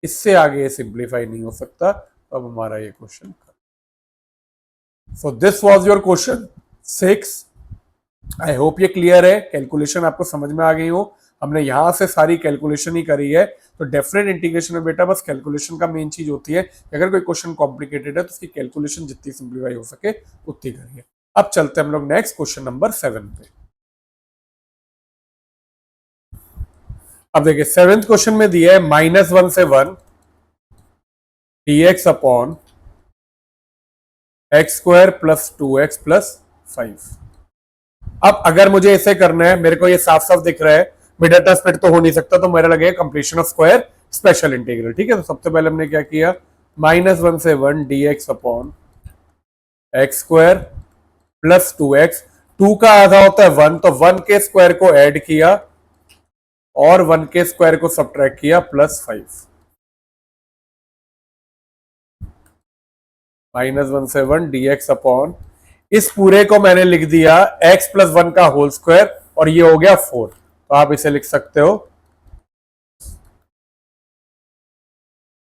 [SPEAKER 1] इससे आगे ये सिंप्लीफाई नहीं हो सकता। तो अब हमारा ये question, so this was your question 6। I hope ये क्लियर है, कैलकुलेशन आपको समझ में आ गई हो। हमने यहां से सारी कैलकुलेशन ही करी है। तो डेफिनेट इंटीग्रेशन में बेटा बस कैलकुलेशन का मेन चीज होती है। अगर कोई क्वेश्चन कॉम्प्लिकेटेड है तो उसकी कैलकुलेशन जितनी सिंप्लीफाई हो सके उतनी करिए। अब चलते हैं हम लोग नेक्स्ट क्वेश्चन नंबर 7 पे। अब देखिए 7th क्वेश्चन में दिया है -1 से 1 dx upon x square plus 2x plus 5। अब अगर मुझे इसे करना है, मेरे को ये साफ साफ दिख रहा है मिड स्प्लिट तो हो नहीं सकता, तो मेरा लगेगा completion of square special integral. ठीक है, तो सबसे पहले हमने क्या किया, -1 से 1 dx upon x square plus 2x। 2 का आधा होता है 1, तो 1 के स्क्वायर को ऐड किया और 1 के स्क्वायर को सब्ट्रैक्ट किया प्लस 5। -1 से 1 dx अपॉन, इस पूरे को मैंने लिख दिया x प्लस 1 का होल स्क्वायर और ये हो गया 4। तो आप इसे लिख सकते हो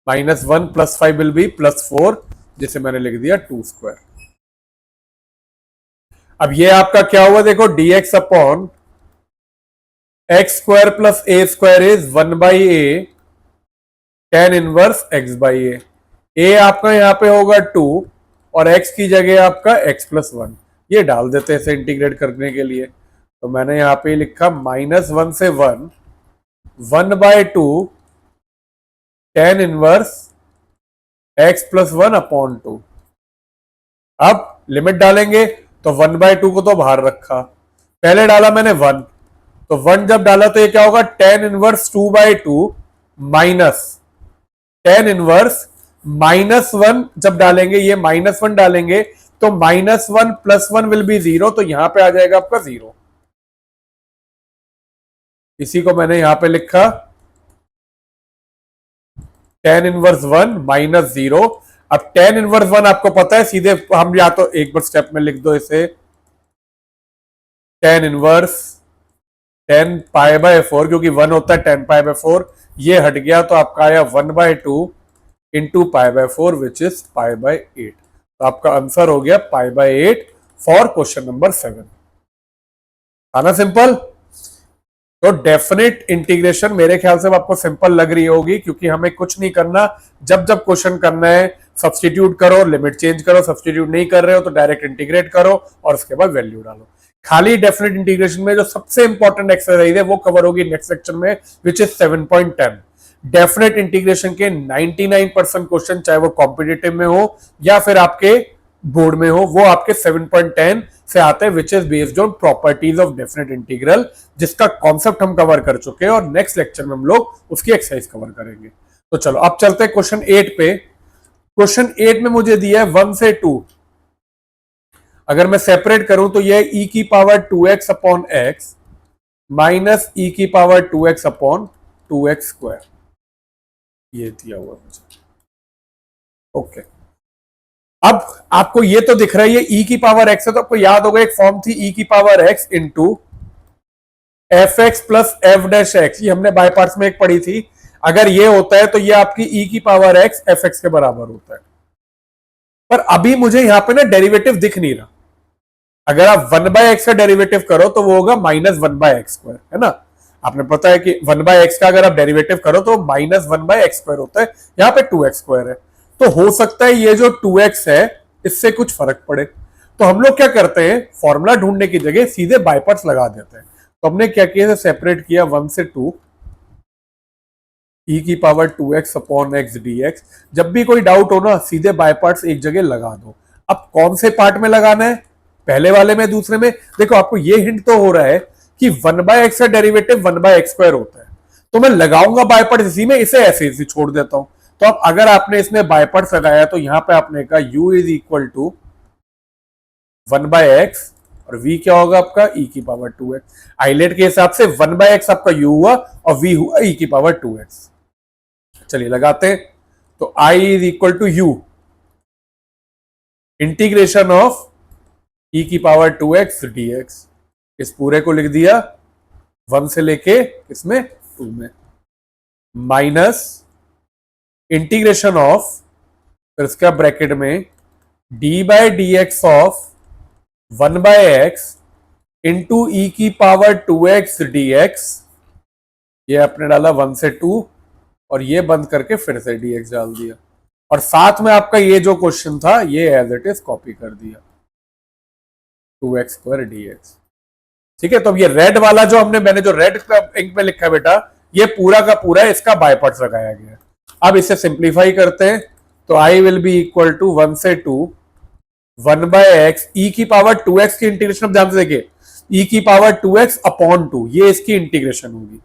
[SPEAKER 1] -1 प्लस 5 विल बी +4, जिसे मैंने लिख दिया 2 स्क्वायर। अब ये आपका क्या हुआ देखो, dx upon x square plus A square is 1/a tan inverse x/a। a आपका यहां पे होगा 2 और x की जगह आपका x प्लस 1। ये डाल देते हैं इसे इंटीग्रेट करने के लिए। तो मैंने यहां पे लिखा -1 से 1 1/2 tan inverse x plus 1 upon 2। अब लिमिट डालेंगे तो 1/2 को तो बाहर रखा, पहले डाला मैंने 1, तो 1 जब डाला तो ये क्या होगा, tan inverse 2/2 minus tan inverse -1 जब डालेंगे, ये -1 डालेंगे तो -1 प्लस 1 विल बी 0, तो यहां पे आ जाएगा आपका 0। इसी को मैंने यहां पे लिखा tan इनवर्स 1 माइनस 0। अब tan इनवर्स 1 आपको पता है, सीधे हम या तो एक बार स्टेप में लिख दो इसे, tan इनवर्स 10π/4, क्योंकि 1 होता है 10π/4, ये हट गया तो आपका आया 1/2 इंटू π/4 विच इज π/8। तो आपका आंसर हो गया π/8 फॉर क्वेश्चन नंबर 7। आना सिंपल। तो डेफिनेट इंटीग्रेशन मेरे ख्याल से आपको सिंपल लग रही होगी, क्योंकि हमें कुछ नहीं करना। जब जब क्वेश्चन करना है सब्सटीट्यूट करो, लिमिट चेंज करो, सब्सटीट्यूट नहीं कर रहे हो तो डायरेक्ट इंटीग्रेट करो और उसके बाद वैल्यू डालो। खाली डेफिनेट इंटीग्रेशन में जो सबसे इंपॉर्टेंट एक्सरसाइज है वो कवर होगी नेक्स्ट लेक्चर में, विच इज 7.10। डेफिनेट इंटीग्रेशन के 99% क्वेश्चन, चाहे वो कॉम्पिटिटिव में हो या फिर आपके बोर्ड में हो, वो आपके 7.10 से आते हैं, which is based on properties of definite integral, जिसका कॉन्सेप्ट हम कवर कर चुके हैं और नेक्स्ट लेक्चर में हम लोग उसकी एक्सरसाइज कवर करेंगे। तो चलो अब चलते हैं क्वेश्चन 8 पे। क्वेश्चन 8 में मुझे दिया है 1 से 2, अगर मैं सेपरेट करूं तो यह e की power 2x upon x minus e की power 2x upon 2x square, ये दिया हुआ मुझे। ओके, अब आपको ये तो दिख रहा है ये e की पावर x है, तो आपको याद होगा एक फॉर्म थी e की power x into F x plus F dash x, ये हमने बाय पार्ट्स में एक पढ़ी थी। अगर ये होता है तो ये आपकी e की पावर x एफ एक्स के बराबर होता है। पर अभी मुझे यहां पे ना डेरिवेटिव दिख नहीं रहा। अगर आप 1/x का डेरिवेटिव करो तो वो होगा -1/x स्क्वायर, है ना। आपने पता है कि 1/x का अगर आप डेरिवेटिव करो तो -1/x स्क्वायर होता है, यहाँ पे 2x स्क्वायर है। तो हो सकता है ये जो 2x है इससे कुछ फर्क पड़े। तो हम लोग क्या करते हैं, फॉर्मूला ढूंढने की जगह सीधे बाय पार्ट्स लगा देते हैं। तो हमने क्या किया, सेपरेट किया 1 से 2 e की power 2x upon x dx। जब भी कोई डाउट हो ना सीधे बाय पार्ट्स एक जगह लगा दो। अब कौन से पार्ट में लगाना है, पहले वाले में दूसरे में। देखो आपको ये हिंट तो हो रहा है कि 1/x का डेरिवेटिव 1/x स्क्वायर होता है, तो मैं लगाऊंगा बाय पार्ट्स इसी में, इसे ऐसे इसे छोड़ देता हूं। तो अब अगर आपने इसमें बाय पार्ट्स लगाया तो यहां पे आपने कहा u is equal to 1/x और v क्या होगा आपका e की पावर 2x। आइलेट के हिसाब से 1/x आपका u हुआ और v हुआ e की पावर 2x। चलिए लगाते हैं। तो i is equal to u, integration of E की पावर 2x dx, इस पूरे को लिख दिया 1 से लेके इसमें 2 में, माइनस इंटीग्रेशन ऑफ, फिर इसका ब्रैकेट में d by D x of 1 by X into E की पावर 2x dx, ये आपने डाला 1 से 2 और ये बंद करके फिर से dx डाल दिया, और साथ में आपका ये जो क्वेश्चन था ये एज इट इज कॉपी कर दिया 2x स्क्वायर dx। ठीक है, तो अब ये रेड वाला जो मैंने जो रेड इंक में लिखा है बेटा, ये पूरा का पूरा इसका बाय पार्ट्स लगाया गया है। अब इसे सिंप्लीफाई करते हैं, तो I will be equal to 1 से 2 1 बाय एक्स ई की पावर 2x की इंटीग्रेशन, अब ध्यान से देखिए, ई की पावर 2x अपॉन 2, ये इसकी इंटीग्रेशन होगी,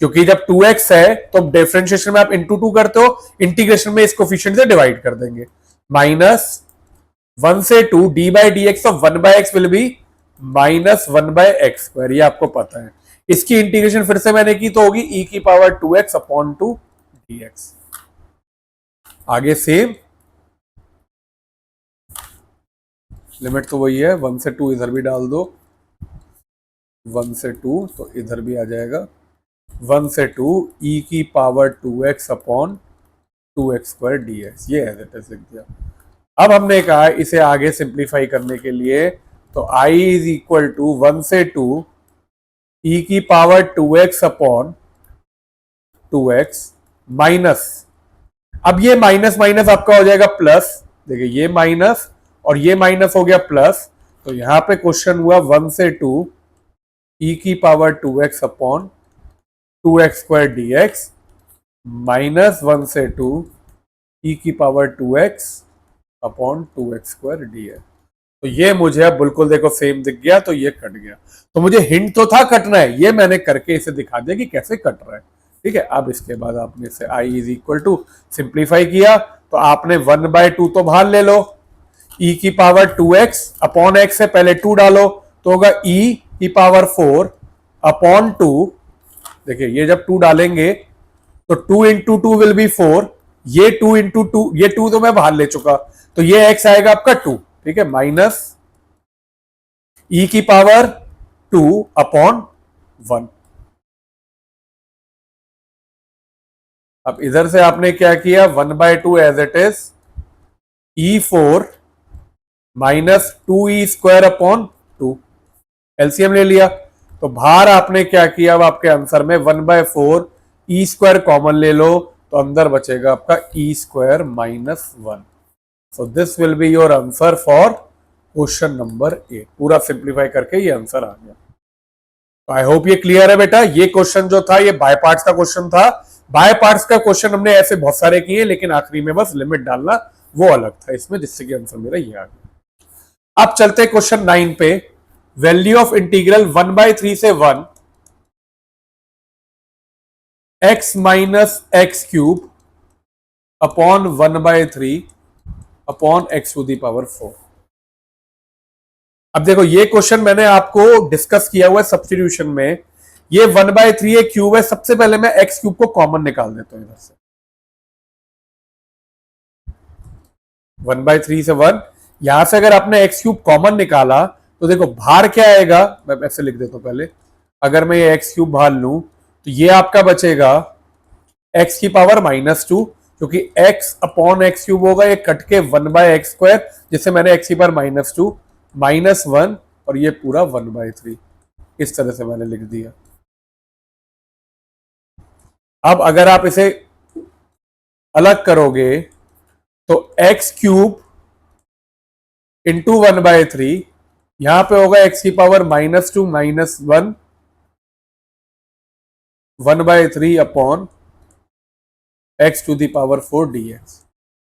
[SPEAKER 1] क्योंकि जब 2x है तो डिफरेंशिएशन में आप इंटू 2 करते हो, इंटीग्रेशन में इस कोफिशिएंट से डिवाइड कर देंगे, माइनस 1 से 2 d by d x of 1 by x will be minus 1 by x square, ये आपको पता है। इसकी इंटीग्रेशन फिर से मैंने की तो होगी ई की पावर 2x अपॉन 2 dx। आगे सेम लिमिट तो वही है, 1 से 2 इधर भी डाल दो, 1 से 2 तो इधर भी आ जाएगा 1 से 2 ई की power 2x upon 2x square dx, ये एज इट इज लिख दिया। अब हमने कहा इसे आगे सिंप्लीफाई करने के लिए, तो i इज इक्वल टू 1 से 2 ई की power 2x upon 2x minus, अब ये माइनस माइनस आपका हो जाएगा प्लस, देखिए ये माइनस और ये माइनस हो गया प्लस, तो यहां पे क्वेश्चन हुआ 1 से 2 ई की power 2x upon 2x square dx minus 1 से 2 ई की power 2x upon 2x square dx। तो ये मुझे अब बिल्कुल देखो सेम दिख गया, तो ये कट गया, तो मुझे हिंट तो था कटना है, ये मैंने करके इसे दिखा दिया कि कैसे कट रहा है। ठीक है, अब इसके बाद आपने इसे i is equal to simplify किया, तो आपने 1 बाय 2 तो बाहर ले लो, e की पावर 2x अपॉन x से पहले 2 डालो तो होगा e की पावर 4 अपॉन 2, देखिए ये जब 2 डालेंगे तो 2 इंटू 2 विल बी 4, ये 2 इंटू 2, ये 2 तो मैं बाहर ले चुका, तो ये x आएगा आपका 2, ठीक है, माइनस e की पावर 2 अपॉन 1। अब इधर से आपने क्या किया, 1 by 2 as it is e4 minus 2e square upon 2, LCM ले लिया, तो बाहर आपने क्या किया, अब आपके आंसर में 1 बाय 4 ई स्क्वायर कॉमन ले लो, तो अंदर बचेगा आपका E square minus 1। So this will be your answer for question number 8। पूरा सिंप्लीफाई करके ये आंसर आ गया। तो आई होप ये क्लियर है बेटा। ये क्वेश्चन जो था ये बाय पार्ट्स का क्वेश्चन था। बाय पार्ट्स का क्वेश्चन हमने ऐसे बहुत सारे किए, लेकिन आखिरी में बस लिमिट डालना वो अलग था इसमें, जिससे कि आंसर मेरा ये आ गया। अब चलते क्वेश्चन 9 पे। वैल्यू ऑफ इंटीग्रल 1/3 से 1 x minus x cube upon 1/3 upon x to the power 4। अब देखो ये क्वेश्चन मैंने आपको डिस्कस किया हुआ है सब्स्टिट्यूशन में। ये 1/3 एक क्यूब है, सबसे पहले मैं एक्स क्यूब को कॉमन निकाल देता हूं इधर से। 1/3 से 1, यहां से अगर आपने एक्स क्यूब कॉमन निकाला तो देखो बाहर क्या आएगा, मैं ऐसे लिख देता हूं पहले। अगर मैं ये एक्स क्यूब बाहर लूं तो ये आपका बचेगा एक्स की पावर -2, क्योंकि x अपॉन एक्स क्यूब होगा, ये कट के 1/x स्क्वायर, जिससे मैंने x की पावर -2 -1 और ये पूरा 1/3 इस तरह से मैंने लिख दिया। अब अगर आप इसे अलग करोगे तो x क्यूब इंटू 1/3, यहां पे होगा x की power -2 -1 1/3 upon x to the power 4 dx।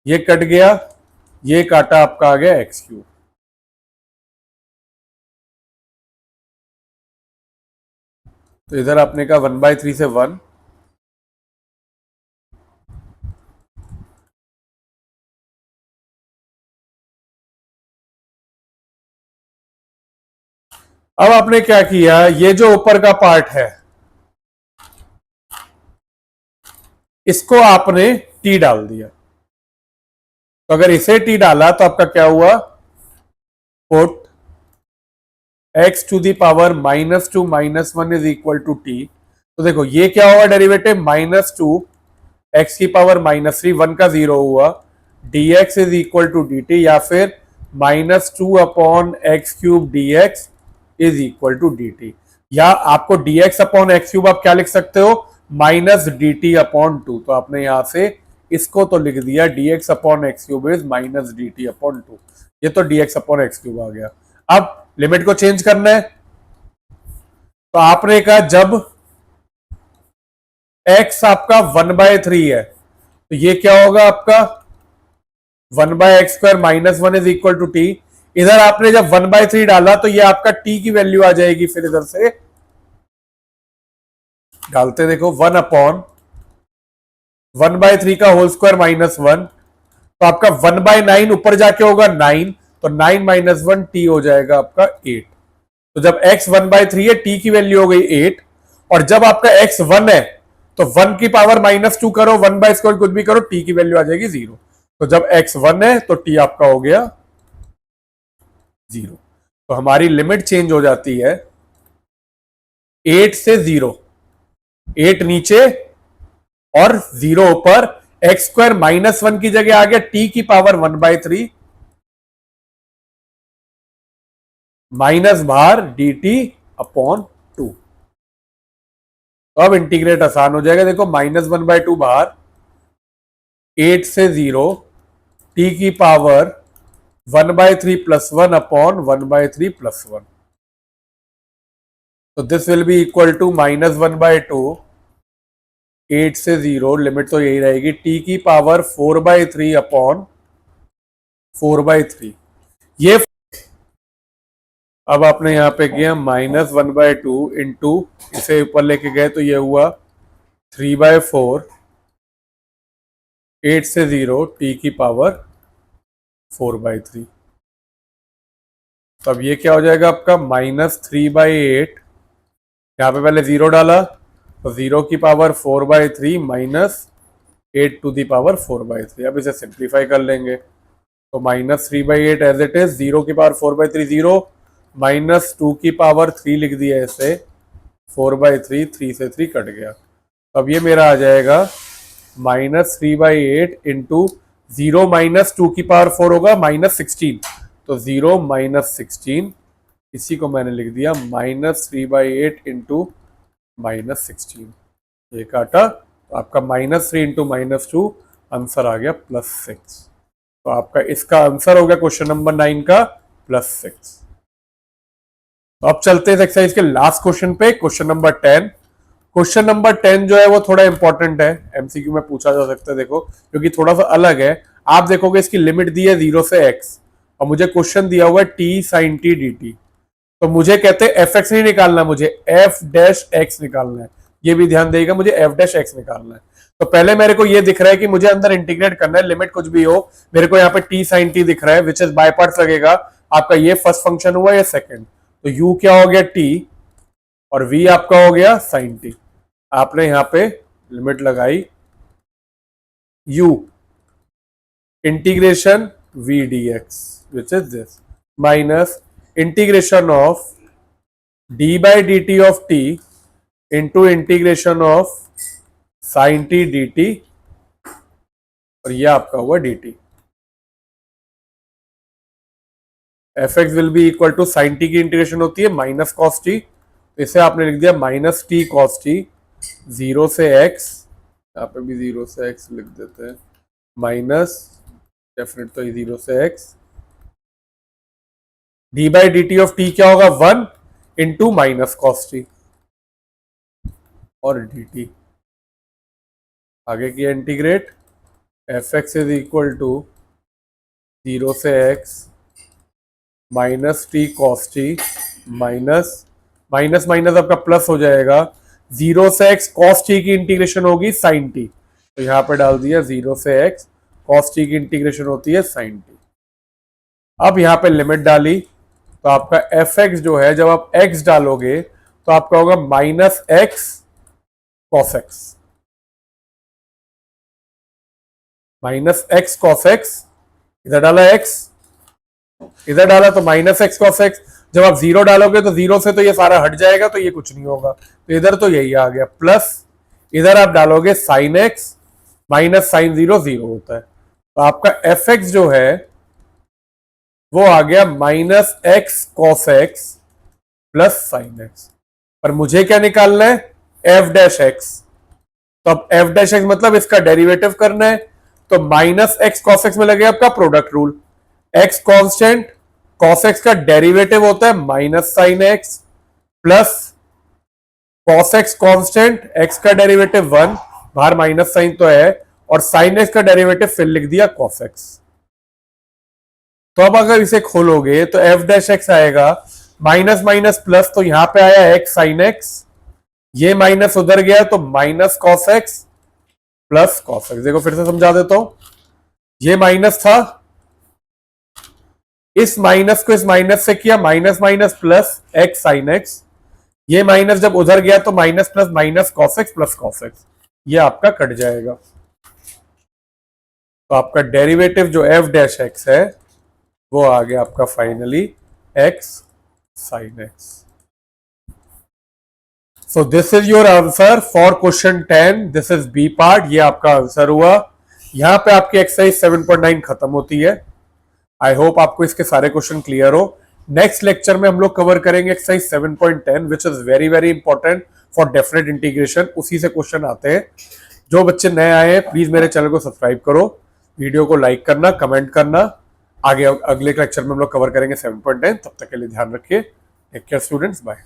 [SPEAKER 1] ये कट गया, ये काटा आपका आ गया x क्यूब। तो इधर आपने कहा 1/3 से 1, अब आपने क्या किया, ये जो ऊपर का पार्ट है इसको आपने t डाल दिया। तो अगर इसे t डाला तो आपका क्या हुआ, put x to the power -2 -1 is equal to t. तो देखो ये क्या होगा डेरिवेटिव, -2 x की पावर -3, 1 का 0 हुआ, dx is equal to dt, या फिर -2 upon x cube dx is equal to dt। या आपको dx अपॉन एक्स क्यूब आप क्या लिख सकते हो, -dt अपॉन 2। तो आपने यहां से इसको तो लिख दिया, dx upon x cube is -dt upon 2। ये तो dx अपॉन एक्स क्यूब आ गया। अब लिमिट को चेंज करना है, तो आपने कहा जब x आपका 1/3 है तो ये क्या होगा आपका 1/x² -1 is equal to T. इधर आपने जब 1/3 डाला तो ये आपका t की वैल्यू आ जाएगी, फिर इधर से डालते देखो 1 अपॉन 1/3 का होल स्क्वायर -1, तो आपका 1/9 ऊपर जाके होगा 9, तो 9 -1 t हो जाएगा आपका 8। तो जब x 1/3 है, t की वैल्यू हो गई 8, और जब आपका x 1 है तो 1 की पावर -2 करो, 1/स्क्वायर कुछ भी करो, t की वैल्यू आ जाएगी 0। तो जब x 1 है तो t आपका हो गया 0। तो हमारी लिमिट चेंज हो जाती है 8 से 0, 8 नीचे और 0 ऊपर, x² -1 की जगह आ गया t की पावर 1/3 माइनस बाहर dt अपॉन 2। तो अब इंटीग्रेट आसान हो जाएगा, देखो -1/2 बाहर, 8 से 0 t की पावर 1/3 + 1 अपॉन 1/3 + 1। तो this will be equal to -1/2, 8 से 0, लिमिट तो यही रहेगी, t की पावर 4/3 अपॉन 4/3। ये अब आपने यहां पे किया -1/2 इंटू, इसे ऊपर लेके गए तो ये हुआ 3/4, 8 से 0 t की पावर 4/3। तो अब ये क्या हो जाएगा आपका -3/8, यहाँ पे पहले 0 डाला तो 0 की पावर 4/3 -8 टू दी पावर 4/3। अब इसे सिंप्लीफाई कर लेंगे, तो -3/8 एज इट इज, 0 की पावर 4/3 0, -2 की पावर 3 लिख दिया इसे, 4/3, 3 से 3 कट गया। अब ये मेरा आ जाएगा -3/8 इंटू 0 -2 की पावर 4 होगा -16, तो 0 -16, इसी को मैंने लिख दिया -3/8 इंटू -16। ये काटा तो आपका -3 इंटू -2, आंसर आ गया +6। तो आपका इसका आंसर हो गया क्वेश्चन नंबर 9 का +6। तो अब चलते हैं एक्सरसाइज के लास्ट क्वेश्चन पे, क्वेश्चन नंबर 10। क्वेश्चन नंबर 10 जो है वो थोड़ा इंपॉर्टेंट है, एमसीक्यू में पूछा जा सकता है, देखो क्योंकि थोड़ा सा अलग है। आप देखोगे इसकी लिमिट दी है 0 से x, और मुझे क्वेश्चन दिया हुआ है t sin t dt। तो मुझे कहते हैं एफ एक्स नहीं निकालना, मुझे एफ डैश एक्स निकालना है। ये भी ध्यान देगा, मुझे एफ डैश एक्स निकालना है। तो पहले मेरे को ये दिख रहा है कि मुझे अंदर इंटीग्रेट करना है, लिमिट कुछ भी हो। मेरे को यहाँ पे टी साइन टी दिख रहा है, विच इज बाय पार्ट्स लगेगा। आपका ये फर्स्ट फंक्शन हुआ, ये सेकंड, तो यू क्या हो गया टी, और वी आपका हो गया साइन टी। आपने यहाँ पे लिमिट लगाई u integration v d x which is this minus integration of d by dt of t into integration of sine t d t, और ये आपका हुआ d t. F x will be equal to sine t की integration होती है minus cos T, तो इसे आपने लिख दिया माइनस टी कॉस टी, 0 से x, यहाँ पे भी 0 से x लिख देते हैं, माइनस डेफिनेट तो 0 से x, d by d t of t क्या होगा 1 इंटू माइनस कॉस टी, और डी टी आगे की integrate, f x is equal to 0 से x minus t cos t, minus minus minus आपका प्लस हो जाएगा, 0 से x कॉस टी की इंटीग्रेशन होगी साइन टी, तो यहां पे डाल दिया 0 से x कॉस टी की इंटीग्रेशन होती है साइन टी। अब यहां पे लिमिट डाली तो आपका एफ एक्स जो है, जब आप x डालोगे तो आपका होगा minus x cos x, minus x cos x, इधर डाला x, इधर डाला तो माइनस एक्स कॉस एक्स, जब आप जीरो डालोगे तो जीरो से तो ये सारा हट जाएगा, तो ये कुछ नहीं होगा, तो इधर तो यही आ गया, प्लस इधर आप डालोगे sine x minus sine zero, zero होता है, तो आपका एफ एक्स जो है वो आ गया minus x cos x plus sine x. पर मुझे क्या निकालना है, एफ डैश एक्स, तो अब एफ डैश एक्स मतलब इसका डेरिवेटिव करना है, तो माइनस एक्स कॉस एक्स में लगेगा आपका product rule, x constant, cos x का डेरिवेटिव होता है minus sine x, plus cos x constant, x का डेरिवेटिव वन, बाहर माइनस साइन तो है, और साइन एक्स का डेरिवेटिव फिर लिख दिया कॉस एक्स। तो अब अगर इसे खोलोगे तो एफ डैश एक्स आएगा माइनस माइनस प्लस, तो यहां पे आया एक्स साइन एक्स, ये माइनस उधर गया तो minus cos x plus cos x. देखो फिर से समझा देता हूं, ये माइनस था, इस माइनस को इस माइनस से किया minus minus plus x sine x, ये माइनस जब उधर गया तो minus plus minus cos x plus cos x, ये आपका कट जाएगा। तो आपका डेरिवेटिव जो एफ डैश एक्स है वो आ गया आपका finally x sine x. So this is your answer for question 10, this is B part, ये आपका आंसर हुआ। यहां पे आपकी एक्सरसाइज 7.9 खत्म होती है। आई होप आपको इसके सारे क्वेश्चन क्लियर हो। नेक्स्ट लेक्चर में हम लोग कवर करेंगे exercise 7.10 which is very very important for definite integration, उसी से क्वेश्चन आते हैं। जो बच्चे नए आए हैं प्लीज मेरे चैनल को सब्सक्राइब करो, वीडियो को लाइक करना, कमेंट करना। आगे अगले लेक्चर में हम लोग कवर करेंगे 7.10, तब तक के लिए ध्यान रखिए। Take care students, bye.